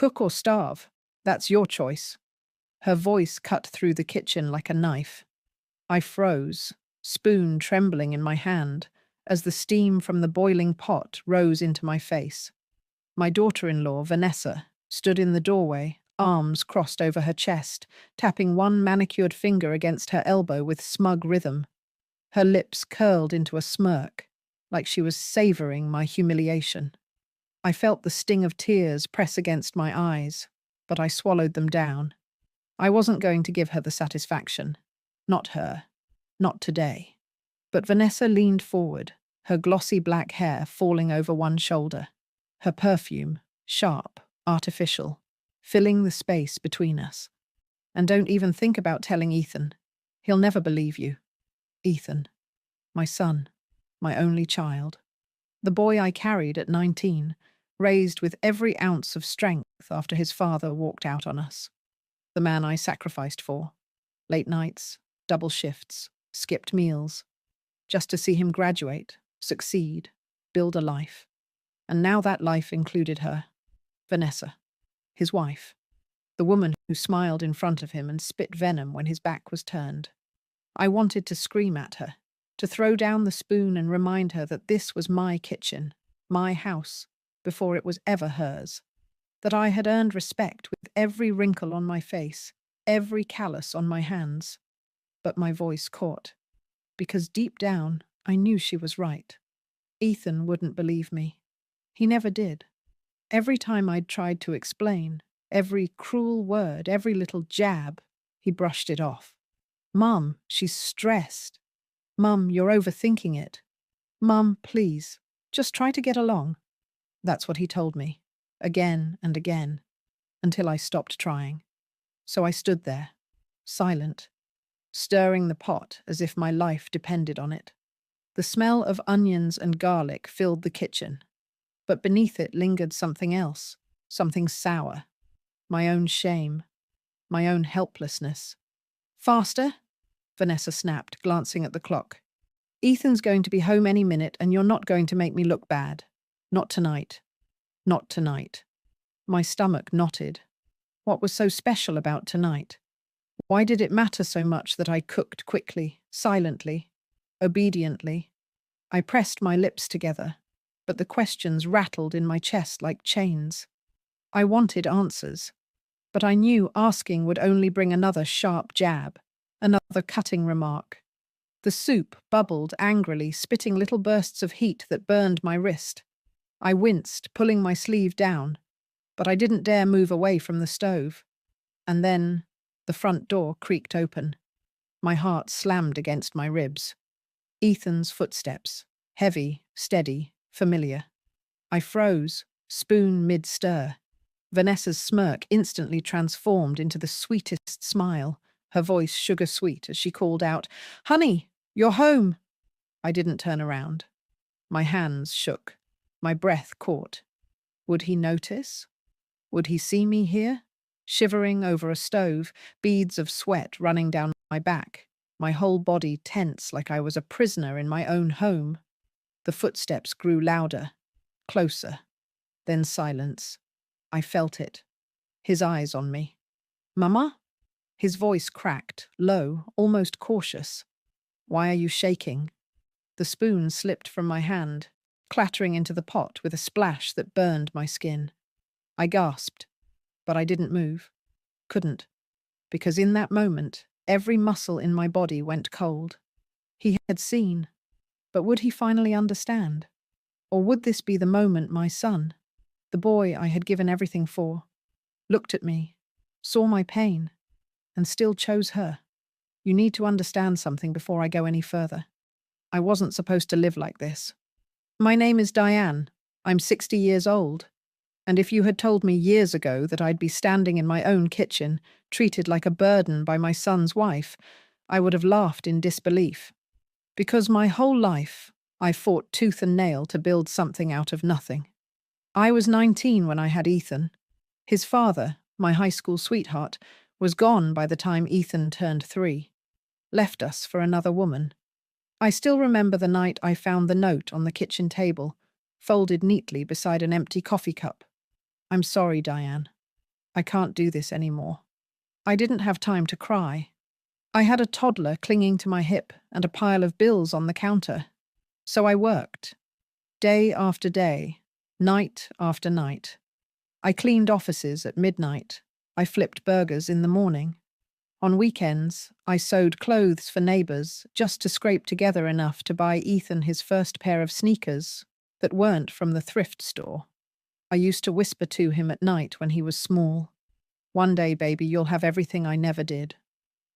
Cook or starve. That's your choice." Her voice cut through the kitchen like a knife. I froze, spoon trembling in my hand, as the steam from the boiling pot rose into my face. My daughter-in-law, Vanessa, stood in the doorway, arms crossed over her chest, tapping one manicured finger against her elbow with smug rhythm. Her lips curled into a smirk, like she was savoring my humiliation. I felt the sting of tears press against my eyes, but I swallowed them down. I wasn't going to give her the satisfaction. Not her. Not today. But Vanessa leaned forward, her glossy black hair falling over one shoulder, her perfume, sharp, artificial, filling the space between us. "And don't even think about telling Ethan. He'll never believe you." Ethan. My son. My only child. The boy I carried at 19, raised with every ounce of strength after his father walked out on us. The man I sacrificed for. Late nights, double shifts, skipped meals, just to see him graduate, succeed, build a life. And now that life included her, Vanessa, his wife, the woman who smiled in front of him and spit venom when his back was turned. I wanted to scream at her, to throw down the spoon and remind her that this was my kitchen, my house, before it was ever hers, that I had earned respect with every wrinkle on my face, every callus on my hands. But my voice caught, because deep down I knew she was right. Ethan wouldn't believe me. He never did. Every time I'd tried to explain, every cruel word, every little jab, he brushed it off. "Mum, she's stressed. Mum, you're overthinking it. Mum, please, just try to get along." That's what he told me, again and again, until I stopped trying. So I stood there, silent, stirring the pot as if my life depended on it. The smell of onions and garlic filled the kitchen, but beneath it lingered something else, something sour. My own shame, my own helplessness. "Faster?" Vanessa snapped, glancing at the clock. "Ethan's going to be home any minute, and you're not going to make me look bad. Not tonight. Not tonight." My stomach knotted. What was so special about tonight? Why did it matter so much that I cooked quickly, silently, obediently? I pressed my lips together, but the questions rattled in my chest like chains. I wanted answers, but I knew asking would only bring another sharp jab, another cutting remark. The soup bubbled angrily, spitting little bursts of heat that burned my wrist. I winced, pulling my sleeve down, but I didn't dare move away from the stove. And then the front door creaked open. My heart slammed against my ribs. Ethan's footsteps, heavy, steady, familiar. I froze, spoon mid-stir. Vanessa's smirk instantly transformed into the sweetest smile, her voice sugar-sweet as she called out, "Honey, you're home!" I didn't turn around. My hands shook. My breath caught. Would he notice? Would he see me here? Shivering over a stove, beads of sweat running down my back, my whole body tense like I was a prisoner in my own home. The footsteps grew louder, closer, then silence. I felt it. His eyes on me. "Mama?" His voice cracked, low, almost cautious. "Why are you shaking?" The spoon slipped from my hand, clattering into the pot with a splash that burned my skin. I gasped, but I didn't move. Couldn't, because in that moment, every muscle in my body went cold. He had seen, but would he finally understand? Or would this be the moment my son, the boy I had given everything for, looked at me, saw my pain, and still chose her? "You need to understand something before I go any further. I wasn't supposed to live like this. My name is Diane. I'm 60 years old. And if you had told me years ago that I'd be standing in my own kitchen, treated like a burden by my son's wife, I would have laughed in disbelief. Because my whole life, I fought tooth and nail to build something out of nothing. I was 19 when I had Ethan. His father, my high school sweetheart, was gone by the time Ethan turned 3. Left us for another woman. I still remember the night I found the note on the kitchen table, folded neatly beside an empty coffee cup. "I'm sorry, Diane. I can't do this anymore. I didn't have time to cry. I had a toddler clinging to my hip and a pile of bills on the counter. So I worked. Day after day, night after night. I cleaned offices at midnight. I flipped burgers in the morning. On weekends, I sewed clothes for neighbors just to scrape together enough to buy Ethan his first pair of sneakers that weren't from the thrift store. I used to whisper to him at night when he was small, "One day, baby, you'll have everything I never did.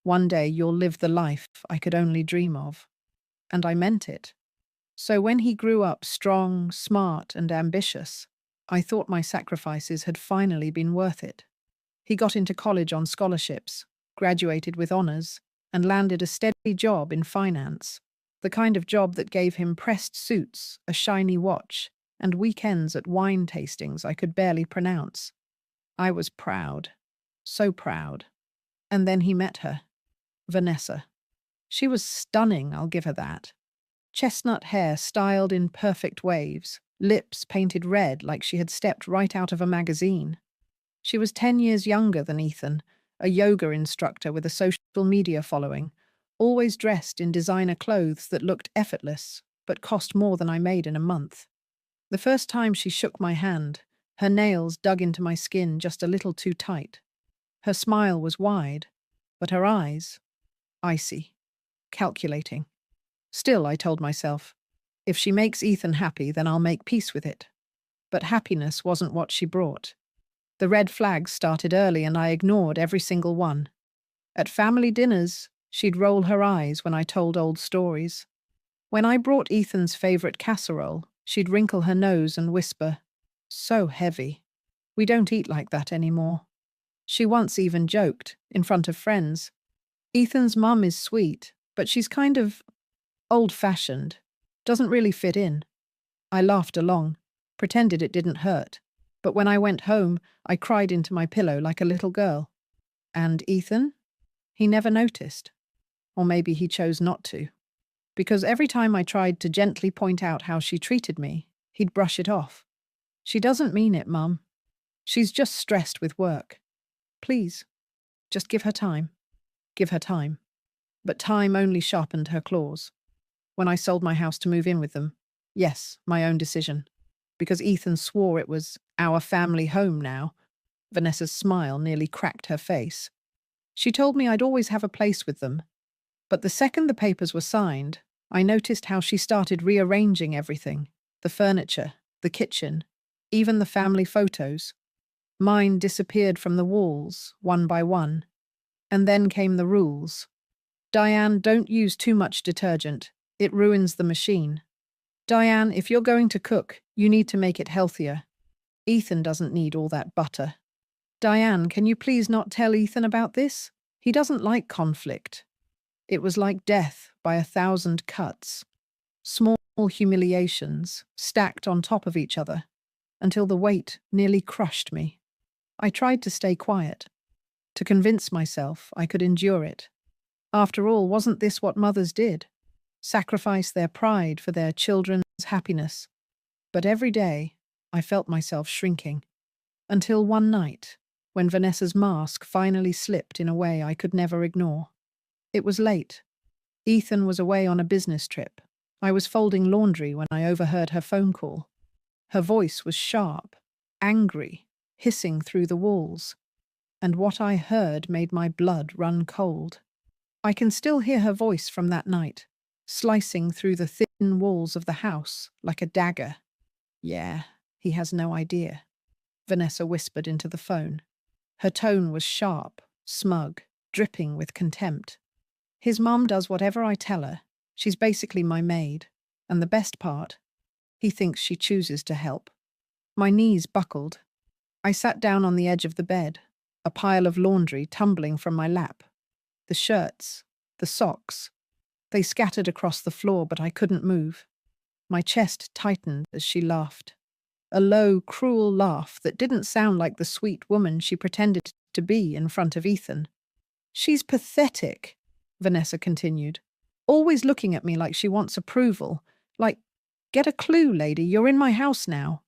One day you'll live the life I could only dream of." And I meant it. So when he grew up strong, smart, and ambitious, I thought my sacrifices had finally been worth it. He got into college on scholarships, graduated with honors, and landed a steady job in finance, the kind of job that gave him pressed suits, a shiny watch, and weekends at wine tastings I could barely pronounce. I was proud, so proud. And then he met her, Vanessa. She was stunning, I'll give her that. Chestnut hair styled in perfect waves, lips painted red like she had stepped right out of a magazine. She was 10 years younger than Ethan, a yoga instructor with a social media following, always dressed in designer clothes that looked effortless but cost more than I made in a month. The first time she shook my hand, her nails dug into my skin just a little too tight. Her smile was wide, but her eyes, icy, calculating. Still, I told myself, if she makes Ethan happy, then I'll make peace with it. But happiness wasn't what she brought. The red flags started early and I ignored every single one. At family dinners, she'd roll her eyes when I told old stories. When I brought Ethan's favorite casserole, she'd wrinkle her nose and whisper, "So heavy. We don't eat like that anymore." She once even joked, in front of friends, "Ethan's mum is sweet, but she's kind of old-fashioned. Doesn't really fit in." I laughed along, pretended it didn't hurt. But when I went home, I cried into my pillow like a little girl. And Ethan? He never noticed. Or maybe he chose not to. Because every time I tried to gently point out how she treated me, he'd brush it off. "She doesn't mean it, Mum. She's just stressed with work. Please, just give her time. Give her time." But time only sharpened her claws. When I sold my house to move in with them, yes, my own decision, because Ethan swore it was our family home now, Vanessa's smile nearly cracked her face. She told me I'd always have a place with them. But the second the papers were signed, I noticed how she started rearranging everything, the furniture, the kitchen, even the family photos. Mine disappeared from the walls, one by one. And then came the rules. "Diane, don't use too much detergent. It ruins the machine. Diane, if you're going to cook, you need to make it healthier. Ethan doesn't need all that butter. Diane, can you please not tell Ethan about this? He doesn't like conflict." It was like death by 1,000 cuts. Small humiliations stacked on top of each other, until the weight nearly crushed me. I tried to stay quiet, to convince myself I could endure it. After all, wasn't this what mothers did? Sacrifice their pride for their children's happiness. But every day, I felt myself shrinking. Until one night, when Vanessa's mask finally slipped in a way I could never ignore. It was late. Ethan was away on a business trip. I was folding laundry when I overheard her phone call. Her voice was sharp, angry, hissing through the walls. And what I heard made my blood run cold. I can still hear her voice from that night, slicing through the thin walls of the house like a dagger. "Yeah, he has no idea," Vanessa whispered into the phone. Her tone was sharp, smug, dripping with contempt. "His mum does whatever I tell her. She's basically my maid. And the best part, he thinks she chooses to help." My knees buckled. I sat down on the edge of the bed, a pile of laundry tumbling from my lap. The shirts, the socks, they scattered across the floor, but I couldn't move. My chest tightened as she laughed. A low, cruel laugh that didn't sound like the sweet woman she pretended to be in front of Ethan. "She's pathetic," Vanessa continued, "always looking at me like she wants approval. Like, get a clue, lady, you're in my house now."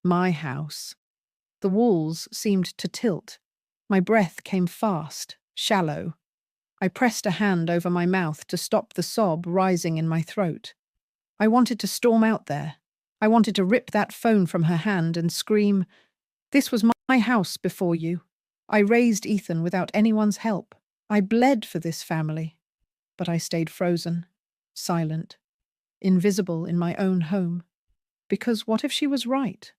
My house. The walls seemed to tilt, My breath came fast, shallow. I pressed a hand over my mouth to stop the sob rising in my throat. I wanted to storm out there. I wanted to rip that phone from her hand and scream, "This was my house before you. I raised Ethan without anyone's help. I bled for this family." But I stayed frozen, silent, invisible in my own home. Because what if she was right?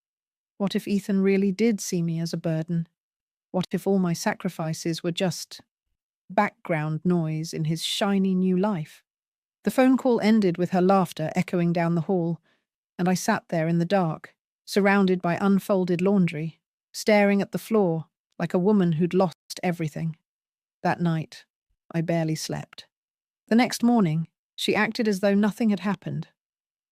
What if Ethan really did see me as a burden? What if all my sacrifices were just background noise in his shiny new life? The phone call ended with her laughter echoing down the hall, and I sat there in the dark, surrounded by unfolded laundry, staring at the floor like a woman who'd lost everything. That night, I barely slept. The next morning, she acted as though nothing had happened,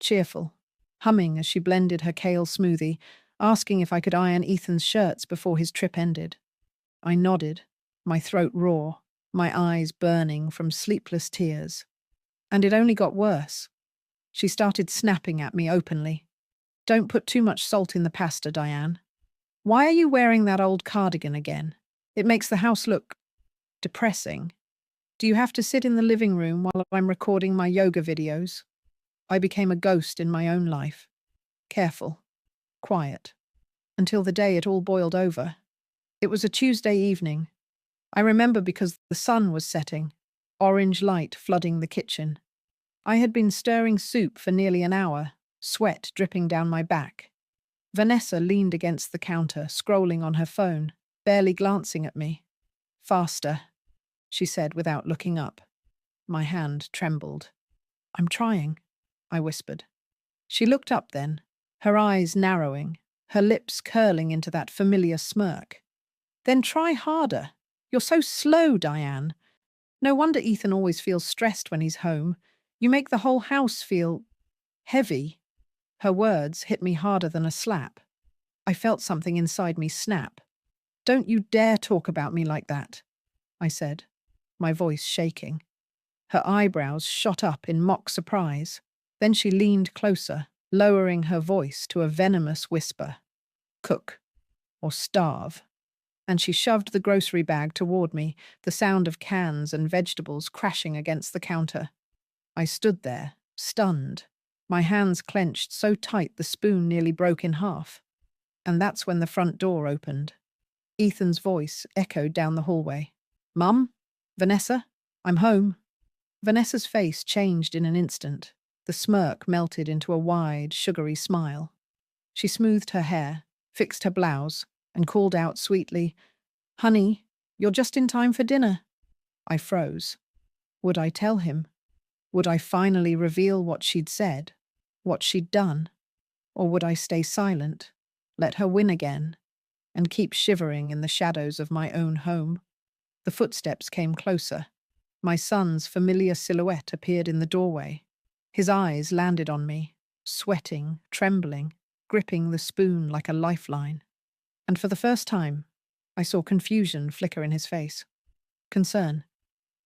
cheerful, humming as she blended her kale smoothie, asking if I could iron Ethan's shirts before his trip ended. I nodded, my throat raw, my eyes burning from sleepless tears. And it only got worse. She started snapping at me openly. "Don't put too much salt in the pasta, Diane. Why are you wearing that old cardigan again? It makes the house look depressing. Do you have to sit in the living room while I'm recording my yoga videos?" I became a ghost in my own life. Careful, quiet, until the day it all boiled over. It was a Tuesday evening. I remember because the sun was setting, orange light flooding the kitchen. I had been stirring soup for nearly an hour, sweat dripping down my back. Vanessa leaned against the counter, scrolling on her phone, barely glancing at me. "Faster," she said without looking up. My hand trembled. "I'm trying," I whispered. She looked up then, her eyes narrowing, her lips curling into that familiar smirk. "Then try harder. You're so slow, Diane. No wonder Ethan always feels stressed when he's home. You make the whole house feel heavy." Her words hit me harder than a slap. I felt something inside me snap. "Don't you dare talk about me like that," I said, my voice shaking. Her eyebrows shot up in mock surprise. Then she leaned closer, lowering her voice to a venomous whisper. "Cook or starve." And she shoved the grocery bag toward me, the sound of cans and vegetables crashing against the counter. I stood there, stunned, my hands clenched so tight the spoon nearly broke in half. And that's when the front door opened. Ethan's voice echoed down the hallway. "Mum? Vanessa? I'm home." Vanessa's face changed in an instant. The smirk melted into a wide, sugary smile. She smoothed her hair, fixed her blouse, and called out sweetly, "Honey, you're just in time for dinner." I froze. Would I tell him? Would I finally reveal what she'd said, what she'd done? Or would I stay silent, let her win again, and keep shivering in the shadows of my own home? The footsteps came closer. My son's familiar silhouette appeared in the doorway. His eyes landed on me, sweating, trembling, gripping the spoon like a lifeline. And for the first time, I saw confusion flicker in his face. Concern.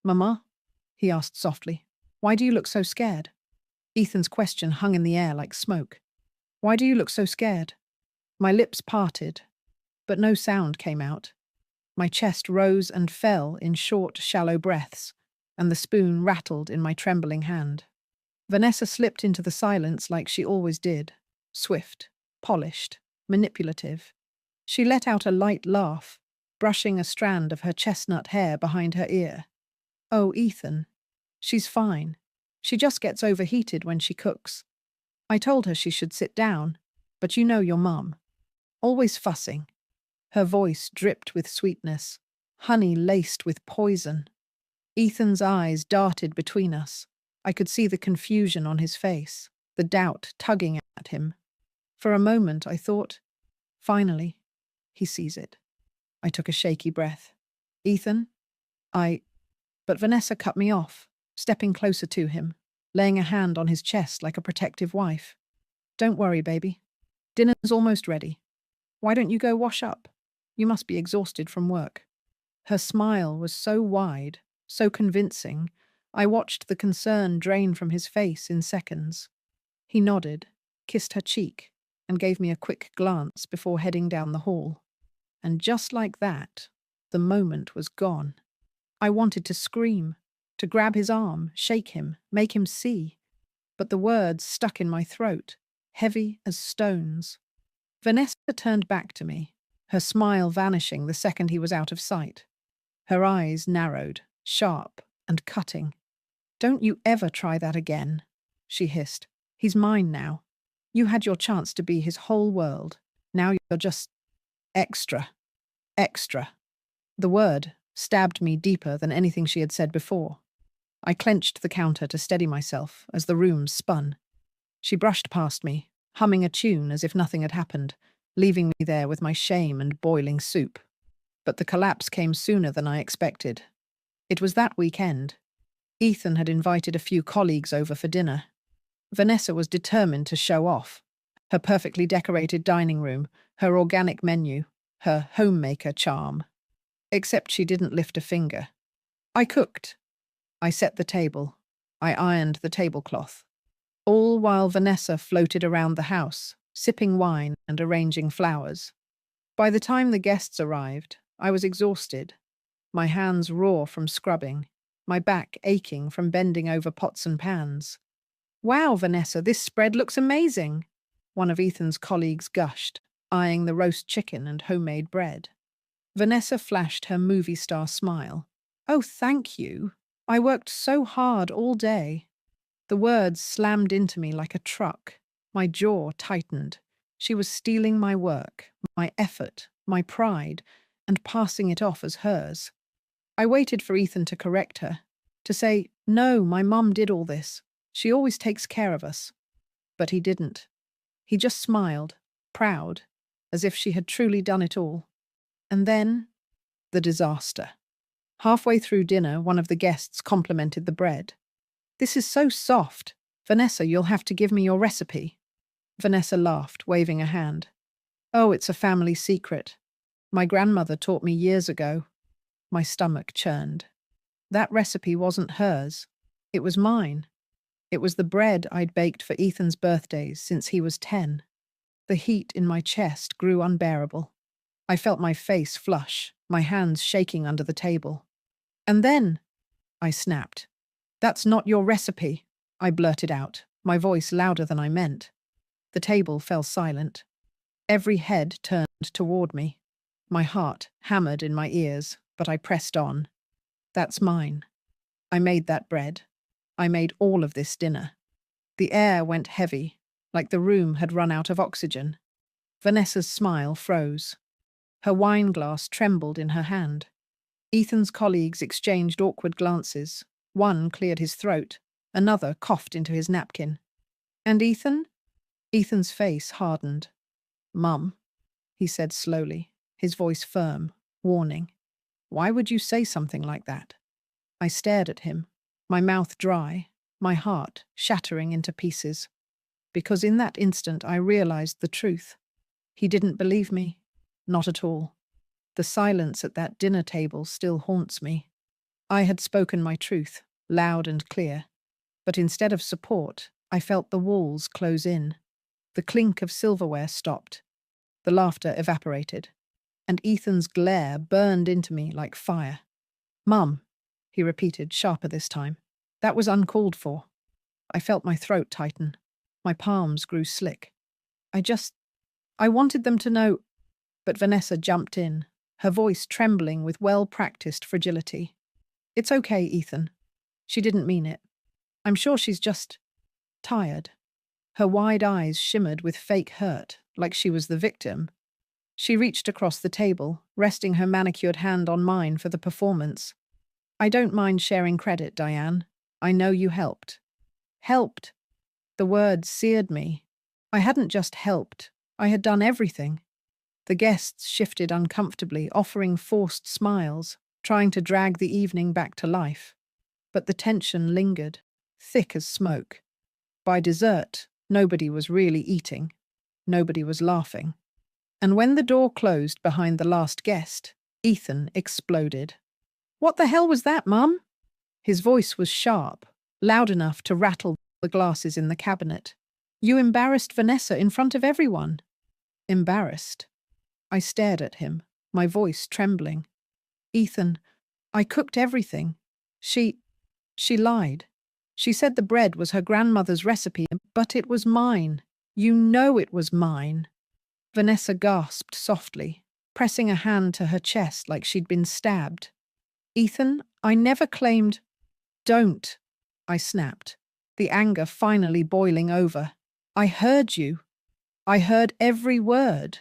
"Mama?" he asked softly. "Why do you look so scared?" Ethan's question hung in the air like smoke. "Why do you look so scared?" My lips parted, but no sound came out. My chest rose and fell in short, shallow breaths, and the spoon rattled in my trembling hand. Vanessa slipped into the silence like she always did, swift, polished, manipulative. She let out a light laugh, brushing a strand of her chestnut hair behind her ear. "Oh, Ethan. She's fine. She just gets overheated when she cooks. I told her she should sit down, but you know your mum. Always fussing." Her voice dripped with sweetness, honey laced with poison. Ethan's eyes darted between us. I could see the confusion on his face, the doubt tugging at him. For a moment I thought, finally, he sees it. I took a shaky breath. "Ethan, I—" But Vanessa cut me off, stepping closer to him, laying a hand on his chest like a protective wife. "Don't worry, baby. Dinner's almost ready. Why don't you go wash up? You must be exhausted from work." Her smile was so wide, so convincing, I watched the concern drain from his face in seconds. He nodded, kissed her cheek, and gave me a quick glance before heading down the hall. And just like that, The moment was gone. I wanted to scream, to grab his arm, shake him, make him see. But the words stuck in my throat, heavy as stones. Vanessa turned back to me, her smile vanishing the second he was out of sight. Her eyes narrowed, sharp and cutting. "Don't you ever try that again," she hissed. "He's mine now. You had your chance to be his whole world. Now you're just extra. Extra." The word stabbed me deeper than anything she had said before. I clenched the counter to steady myself as the room spun. She brushed past me, humming a tune as if nothing had happened, leaving me there with my shame and boiling soup. But the collapse came sooner than I expected. It was that weekend. Ethan had invited a few colleagues over for dinner. Vanessa was determined to show off. Her perfectly decorated dining room, her organic menu, her homemaker charm. Except she didn't lift a finger. I cooked. I set the table. I ironed the tablecloth. All while Vanessa floated around the house, sipping wine and arranging flowers. By the time the guests arrived, I was exhausted. My hands raw from scrubbing, my back aching from bending over pots and pans. "Wow, Vanessa, this spread looks amazing," one of Ethan's colleagues gushed, eyeing the roast chicken and homemade bread. Vanessa flashed her movie star smile. "Oh, thank you. I worked so hard all day." The words slammed into me like a truck. My jaw tightened. She was stealing my work, my effort, my pride, and passing it off as hers. I waited for Ethan to correct her, to say, "No, my mum did all this. She always takes care of us." But he didn't. He just smiled, proud, as if she had truly done it all. And then, the disaster. Halfway through dinner, one of the guests complimented the bread. "This is so soft. Vanessa, you'll have to give me your recipe." Vanessa laughed, waving a hand. "Oh, it's a family secret. My grandmother taught me years ago." My stomach churned. That recipe wasn't hers. It was mine. It was the bread I'd baked for Ethan's birthdays since he was 10. The heat in my chest grew unbearable. I felt my face flush, my hands shaking under the table. "And then," I snapped. "That's not your recipe," I blurted out, my voice louder than I meant. The table fell silent. Every head turned toward me. My heart hammered in my ears, but I pressed on. "That's mine. I made that bread. I made all of this dinner." The air went heavy, like the room had run out of oxygen. Vanessa's smile froze. Her wine glass trembled in her hand. Ethan's colleagues exchanged awkward glances. One cleared his throat, another coughed into his napkin. "And Ethan?" Ethan's face hardened. "Mum," he said slowly, his voice firm, warning. "Why would you say something like that?" I stared at him, my mouth dry, my heart shattering into pieces. Because in that instant I realized the truth. He didn't believe me. Not at all. The silence at that dinner table still haunts me. I had spoken my truth, loud and clear. But instead of support, I felt the walls close in. The clink of silverware stopped. The laughter evaporated. And Ethan's glare burned into me like fire. "Mum," he repeated, sharper this time. "That was uncalled for." I felt my throat tighten. My palms grew slick. I wanted them to know." But Vanessa jumped in, her voice trembling with well-practiced fragility. "It's okay, Ethan. She didn't mean it. I'm sure she's just tired." Her wide eyes shimmered with fake hurt, like she was the victim. She reached across the table, resting her manicured hand on mine for the performance. "I don't mind sharing credit, Diane. I know you helped." Helped? The word seared me. I hadn't just helped. I had done everything. The guests shifted uncomfortably, offering forced smiles, trying to drag the evening back to life. But the tension lingered, thick as smoke. By dessert, nobody was really eating. Nobody was laughing. And when the door closed behind the last guest, Ethan exploded. "What the hell was that, Mum?" His voice was sharp, loud enough to rattle the glasses in the cabinet. "You embarrassed Vanessa in front of everyone." Embarrassed? I stared at him, my voice trembling. Ethan, I cooked everything. She, she lied. She said the bread was her grandmother's recipe, but it was mine. You know it was mine. Vanessa gasped softly, pressing a hand to her chest like she'd been stabbed. Ethan, I never claimed. Don't, I snapped, the anger finally boiling over. I heard you. I heard every word.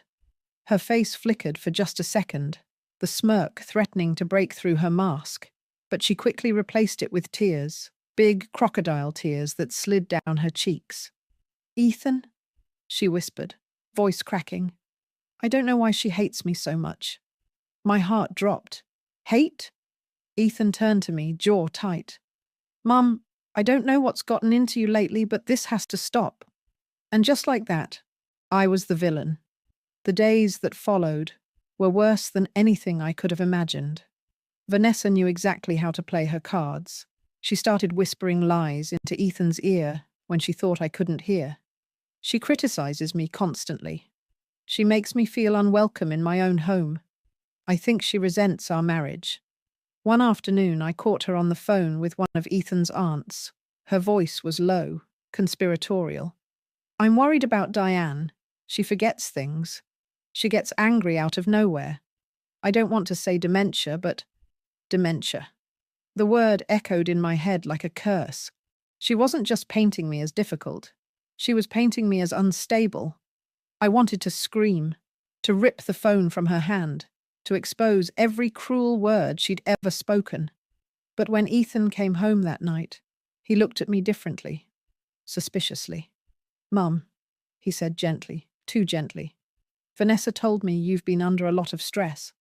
Her face flickered for just a second, the smirk threatening to break through her mask, but she quickly replaced it with tears, big crocodile tears that slid down her cheeks. Ethan, she whispered, voice cracking. I don't know why she hates me so much. My heart dropped. Hate? Ethan turned to me, jaw tight. Mum, I don't know what's gotten into you lately, but this has to stop. And just like that, I was the villain. The days that followed were worse than anything I could have imagined. Vanessa knew exactly how to play her cards. She started whispering lies into Ethan's ear when she thought I couldn't hear. She criticizes me constantly. She makes me feel unwelcome in my own home. I think she resents our marriage. One afternoon, I caught her on the phone with one of Ethan's aunts. Her voice was low, conspiratorial. I'm worried about Diane. She forgets things. She gets angry out of nowhere. I don't want to say dementia, but dementia. The word echoed in my head like a curse. She wasn't just painting me as difficult. She was painting me as unstable. I wanted to scream, to rip the phone from her hand, to expose every cruel word she'd ever spoken. But when Ethan came home that night, he looked at me differently, suspiciously. Mum, he said gently, too gently. Vanessa told me you've been under a lot of stress.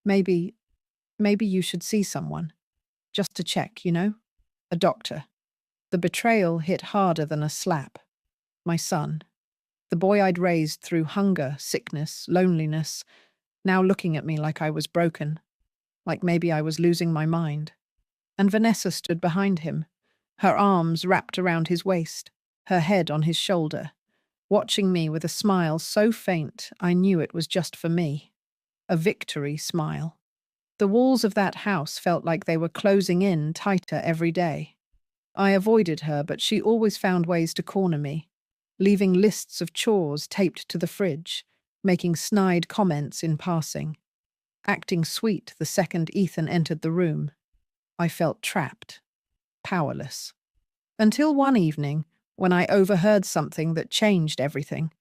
Maybe you should see someone. Just to check, you know? A doctor. The betrayal hit harder than a slap. My son, the boy I'd raised through hunger, sickness, loneliness, now looking at me like I was broken, like maybe I was losing my mind. And Vanessa stood behind him, her arms wrapped around his waist, her head on his shoulder, watching me with a smile so faint I knew it was just for me. A victory smile. The walls of that house felt like they were closing in tighter every day. I avoided her, but she always found ways to corner me, leaving lists of chores taped to the fridge, making snide comments in passing, acting sweet the second Ethan entered the room. I felt trapped, powerless. Until one evening, when I overheard something that changed everything.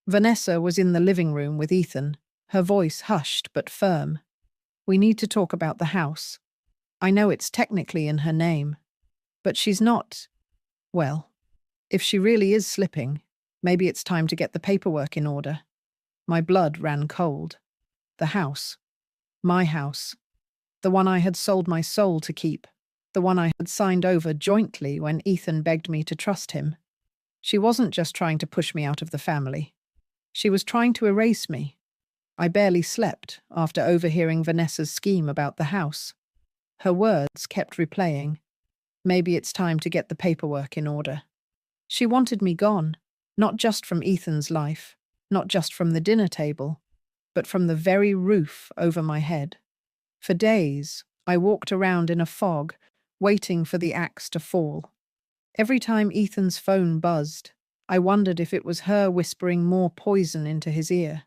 Vanessa was in the living room with Ethan, her voice hushed but firm. We need to talk about the house. I know it's technically in her name, but she's not, well, if she really is slipping, maybe it's time to get the paperwork in order. My blood ran cold. The house. My house. The one I had sold my soul to keep. The one I had signed over jointly when Ethan begged me to trust him. She wasn't just trying to push me out of the family. She was trying to erase me. I barely slept after overhearing Vanessa's scheme about the house. Her words kept replaying. Maybe it's time to get the paperwork in order. She wanted me gone, not just from Ethan's life, not just from the dinner table, but from the very roof over my head. For days, I walked around in a fog, waiting for the axe to fall. Every time Ethan's phone buzzed, I wondered if it was her whispering more poison into his ear.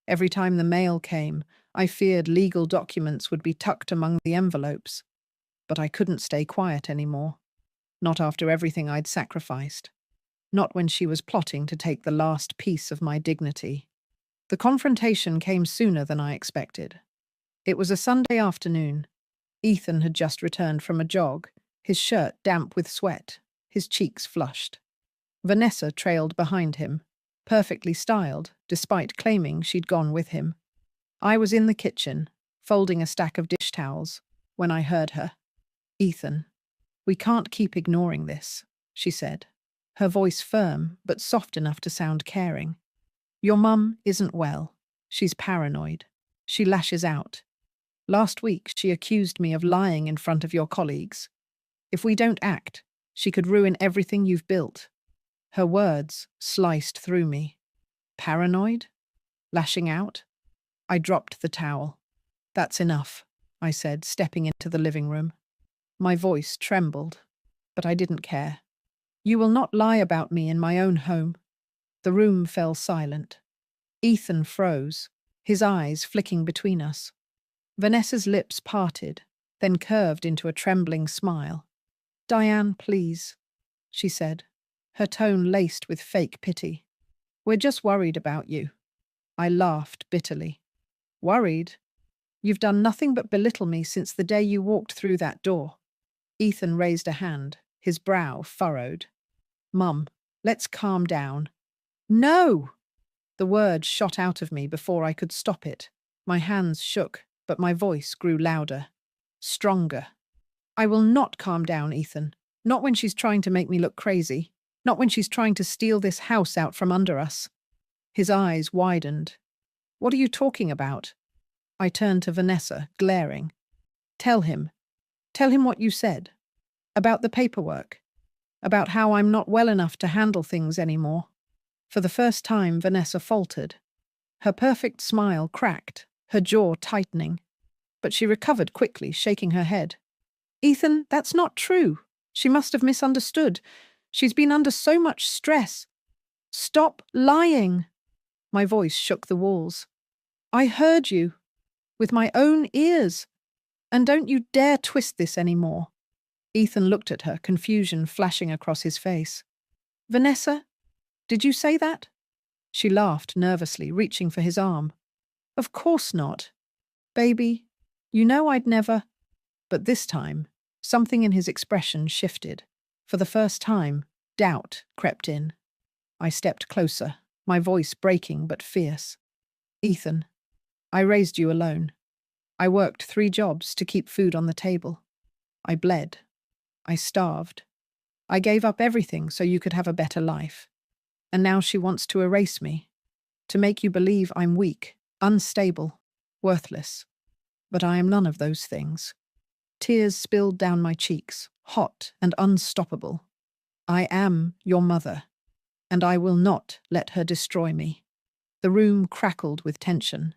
Every time the mail came, I feared legal documents would be tucked among the envelopes. But I couldn't stay quiet anymore. Not after everything I'd sacrificed. Not when she was plotting to take the last piece of my dignity. The confrontation came sooner than I expected. It was a Sunday afternoon. Ethan had just returned from a jog, his shirt damp with sweat, his cheeks flushed. Vanessa trailed behind him, perfectly styled, despite claiming she'd gone with him. I was in the kitchen, folding a stack of dish towels, when I heard her. Ethan, we can't keep ignoring this, she said, her voice firm but soft enough to sound caring. Your mum isn't well. She's paranoid. She lashes out. Last week, she accused me of lying in front of your colleagues. If we don't act, she could ruin everything you've built. Her words sliced through me. Paranoid? Lashing out? I dropped the towel. That's enough. I said, stepping into the living room. My voice trembled, but I didn't care. You will not lie about me in my own home. The room fell silent. Ethan froze, his eyes flicking between us. Vanessa's lips parted, then curved into a trembling smile. Diane, please, she said, her tone laced with fake pity. We're just worried about you. I laughed bitterly. Worried? You've done nothing but belittle me since the day you walked through that door. Ethan raised a hand, his brow furrowed. Mum, let's calm down. No! The word shot out of me before I could stop it. My hands shook, but my voice grew louder, stronger. I will not calm down, Ethan. Not when she's trying to make me look crazy. Not when she's trying to steal this house out from under us. His eyes widened. What are you talking about? I turned to Vanessa, glaring. Tell him. Tell him what you said. About the paperwork. About how I'm not well enough to handle things anymore. For the first time, Vanessa faltered. Her perfect smile cracked, her jaw tightening. But she recovered quickly, shaking her head. Ethan, that's not true. She must have misunderstood. She's been under so much stress. Stop lying. My voice shook the walls. I heard you. With my own ears. And don't you dare twist this anymore. Ethan looked at her, confusion flashing across his face. Vanessa, did you say that? She laughed nervously, reaching for his arm. Of course not. Baby, you know I'd never… But this time, something in his expression shifted. For the first time, doubt crept in. I stepped closer, my voice breaking but fierce. Ethan, I raised you alone. I worked 3 jobs to keep food on the table. I bled. I starved. I gave up everything so you could have a better life. And now she wants to erase me, to make you believe I'm weak, unstable, worthless. But I am none of those things. Tears spilled down my cheeks, hot and unstoppable. I am your mother, and I will not let her destroy me. The room crackled with tension.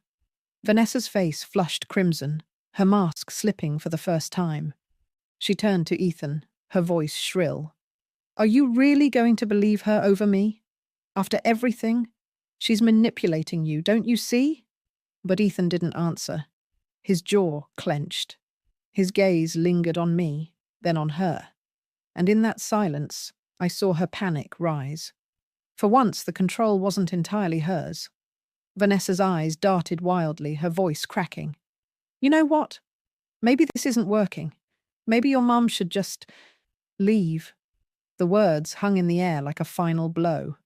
Vanessa's face flushed crimson, her mask slipping for the first time. She turned to Ethan, her voice shrill. Are you really going to believe her over me? After everything? She's manipulating you, don't you see? But Ethan didn't answer. His jaw clenched. His gaze lingered on me, then on her. And in that silence, I saw her panic rise. For once, the control wasn't entirely hers. Vanessa's eyes darted wildly, her voice cracking. You know what? Maybe this isn't working. Maybe your mum should just… leave. The words hung in the air like a final blow.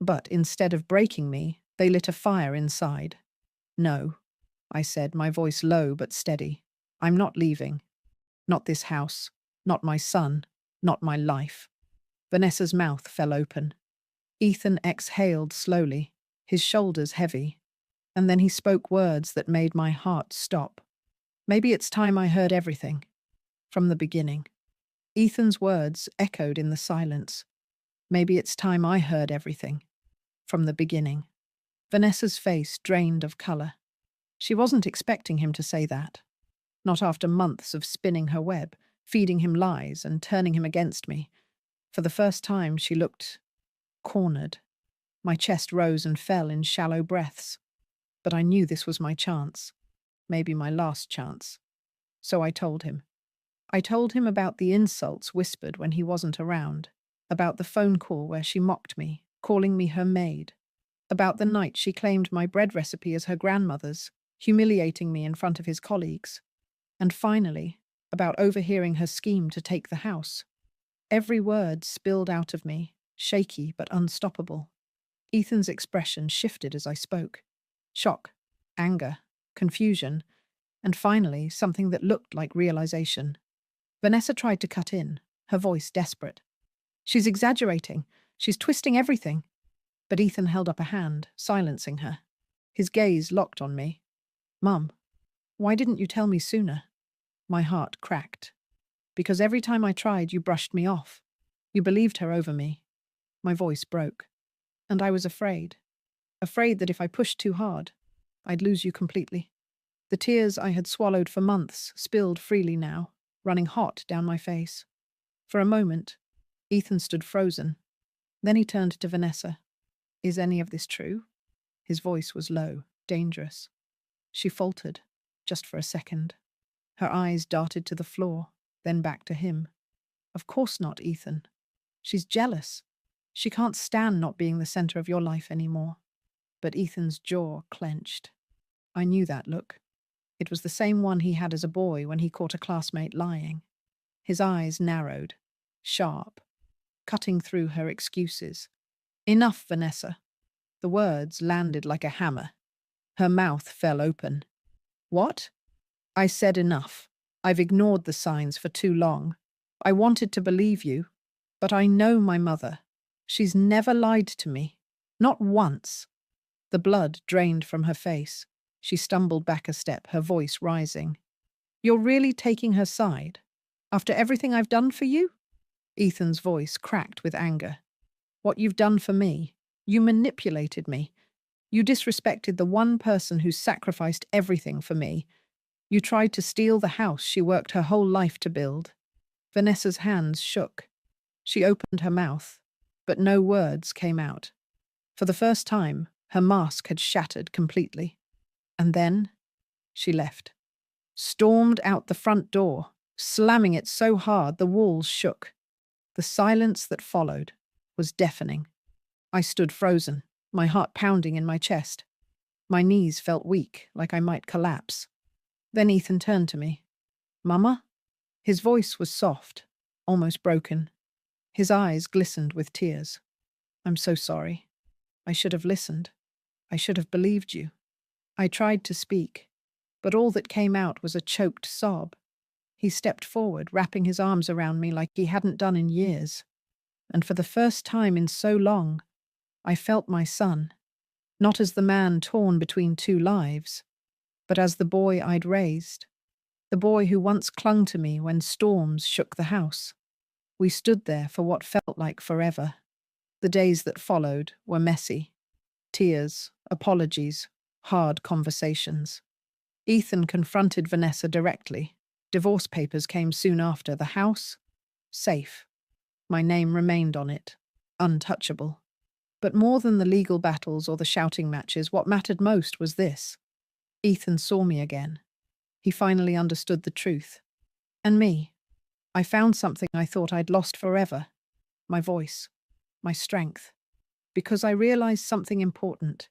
But instead of breaking me, they lit a fire inside. No, I said, my voice low but steady. I'm not leaving. Not this house. Not my son. Not my life. Vanessa's mouth fell open. Ethan exhaled slowly, his shoulders heavy. And then he spoke words that made my heart stop. Maybe it's time I heard everything. From the beginning. Ethan's words echoed in the silence. Maybe it's time I heard everything. From the beginning. Vanessa's face drained of color. She wasn't expecting him to say that. Not after months of spinning her web, feeding him lies and turning him against me. For the first time, she looked cornered. My chest rose and fell in shallow breaths. But I knew this was my chance. Maybe my last chance. So I told him. I told him about the insults whispered when he wasn't around. About the phone call where she mocked me, calling me her maid. About the night she claimed my bread recipe as her grandmother's, humiliating me in front of his colleagues. And finally, about overhearing her scheme to take the house. Every word spilled out of me, shaky but unstoppable. Ethan's expression shifted as I spoke. Shock, anger, confusion, and finally something that looked like realization. Vanessa tried to cut in, her voice desperate. She's exaggerating. She's twisting everything. But Ethan held up a hand, silencing her. His gaze locked on me. Mum, why didn't you tell me sooner? My heart cracked. Because every time I tried, you brushed me off. You believed her over me. My voice broke. And I was afraid. Afraid that if I pushed too hard, I'd lose you completely. The tears I had swallowed for months spilled freely now, running hot down my face. For a moment, Ethan stood frozen. Then he turned to Vanessa. "Is any of this true?" His voice was low, dangerous. She faltered, just for a second. Her eyes darted to the floor, then back to him. "Of course not, Ethan. She's jealous. She can't stand not being the center of your life anymore." But Ethan's jaw clenched. I knew that look. It was the same one he had as a boy when he caught a classmate lying. His eyes narrowed, sharp, cutting through her excuses. "Enough, Vanessa." The words landed like a hammer. Her mouth fell open. "What?" I said enough. "I've ignored the signs for too long. I wanted to believe you, but I know my mother. She's never lied to me. Not once." The blood drained from her face. She stumbled back a step, her voice rising. "You're really taking her side? After everything I've done for you?" Ethan's voice cracked with anger. "What you've done for me. You manipulated me. You disrespected the one person who sacrificed everything for me. You tried to steal the house she worked her whole life to build." Vanessa's hands shook. She opened her mouth, but no words came out. For the first time, her mask had shattered completely. And then she left. Stormed out the front door, slamming it so hard the walls shook. The silence that followed was deafening. I stood frozen, my heart pounding in my chest. My knees felt weak, like I might collapse. Then Ethan turned to me. "Mama?" His voice was soft, almost broken. His eyes glistened with tears. "I'm so sorry. I should have listened. I should have believed you." I tried to speak, but all that came out was a choked sob. He stepped forward, wrapping his arms around me like he hadn't done in years. And for the first time in so long, I felt my son, not as the man torn between two lives, but as the boy I'd raised, the boy who once clung to me when storms shook the house. We stood there for what felt like forever. The days that followed were messy. Tears, apologies, hard conversations. Ethan confronted Vanessa directly. Divorce papers came soon after. The house? Safe. My name remained on it. Untouchable. But more than the legal battles or the shouting matches, what mattered most was this. Ethan saw me again. He finally understood the truth. And me. I found something I thought I'd lost forever. My voice. My strength. Because I realized something important.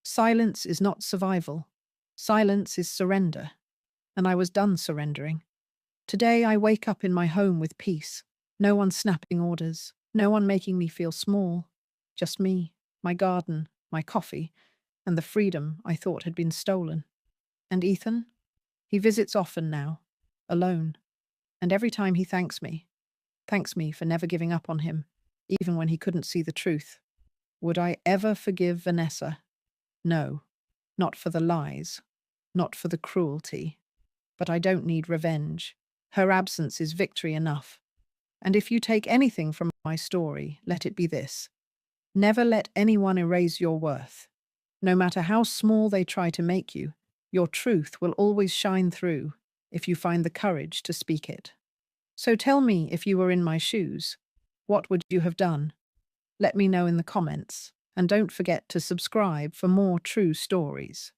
Silence is not survival. Silence is surrender. And I was done surrendering. Today I wake up in my home with peace. No one snapping orders. No one making me feel small. Just me, my garden, my coffee, and the freedom I thought had been stolen. And Ethan? He visits often now, alone. And every time he thanks me for never giving up on him, even when he couldn't see the truth. Would I ever forgive Vanessa? No, not for the lies, not for the cruelty. But I don't need revenge. Her absence is victory enough. And if you take anything from my story, let it be this. Never let anyone erase your worth. No matter how small they try to make you, your truth will always shine through if you find the courage to speak it. So tell me, if you were in my shoes, what would you have done? Let me know in the comments, and don't forget to subscribe for more true stories.